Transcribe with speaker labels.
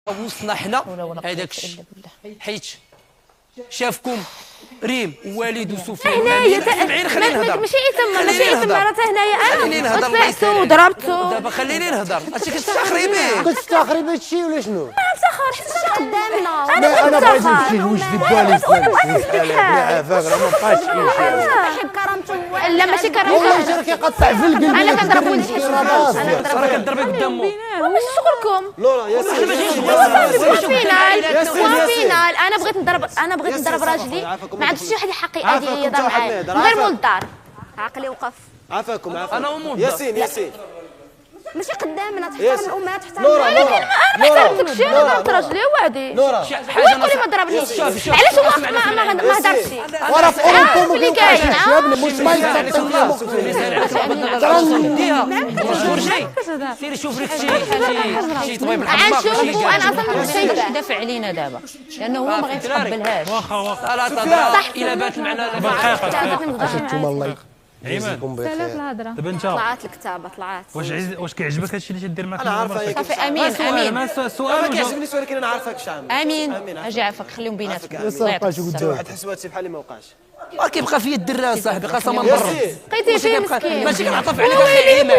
Speaker 1: وسطنا حنا هذاك الشيء حيت شافكم ريم ووالد وسفيان
Speaker 2: هنايا ماشي تما راه حتى هنايا انا طلعتو وضربتو.
Speaker 1: دابا خليني نهضر. هادشي كتستخري به.
Speaker 3: كتستخري بهذا الشيء ولا شنو؟
Speaker 2: افتخر حتى قدامنا.
Speaker 3: انا بغيت نمشي لوجد البالي.
Speaker 2: خويا بغيت نسمح
Speaker 3: عافاك راه ما بقاش كاين
Speaker 2: كيحب كرامته. لا ماشي كرامته.
Speaker 3: والله كيقطع في القلب.
Speaker 2: انا كنضرب ولدي.
Speaker 1: راه كضربي قدامو.
Speaker 2: ماشي شغلكم.
Speaker 3: لورا يا
Speaker 2: سيدي فينال انا بغيت نضرب راجلي. ما عندش شي واحد يحقي هذه يهضر معايا من غير مول الدار. عقلي وقف.
Speaker 3: عافاكم
Speaker 1: انا ومول
Speaker 3: ياسين
Speaker 2: ماشي قدامنا تحترم الامهات تحترم.
Speaker 3: لورا
Speaker 2: ولكن انا ما احترمتكش. انا ضربت راجلي وعدي.
Speaker 3: لورا
Speaker 1: حاجه
Speaker 2: قولي ما ضربنيش. علاش هو ما هضرش؟
Speaker 3: ورا في اوروبا ما كاينش
Speaker 2: كاين.
Speaker 3: يا ابني مش ما يتصل
Speaker 1: سيري شوف لك شي طبيب الحماق.
Speaker 2: غنشوفو انا اصلا مش شايفه.
Speaker 4: دافع علينا دابا لانه هو ما غيتقبلهاش.
Speaker 1: لا تهضر الى بات المعنى
Speaker 3: انتم الله
Speaker 5: عماد
Speaker 3: بخير.
Speaker 5: دابا انت
Speaker 2: طلعت الكتابه طلعت.
Speaker 5: واش كيعجبك هادشي اللي تدير معك؟
Speaker 3: انا عارفه هي
Speaker 4: صافي امين
Speaker 5: ما سؤال
Speaker 3: ما كيعجبنيش ولكن انا عارفك شحال
Speaker 4: امين اجي عافاك خليهم بيناتكم.
Speaker 3: ما بقاش قدام
Speaker 2: واحد
Speaker 3: واحد حسواتي بحالي ما وقعش
Speaker 1: كيبقى فيا الدراري صاحبي قسما بالله.
Speaker 2: لقيتي فيه مسكين.
Speaker 1: ماشي كنعطف عليك اخي عماد.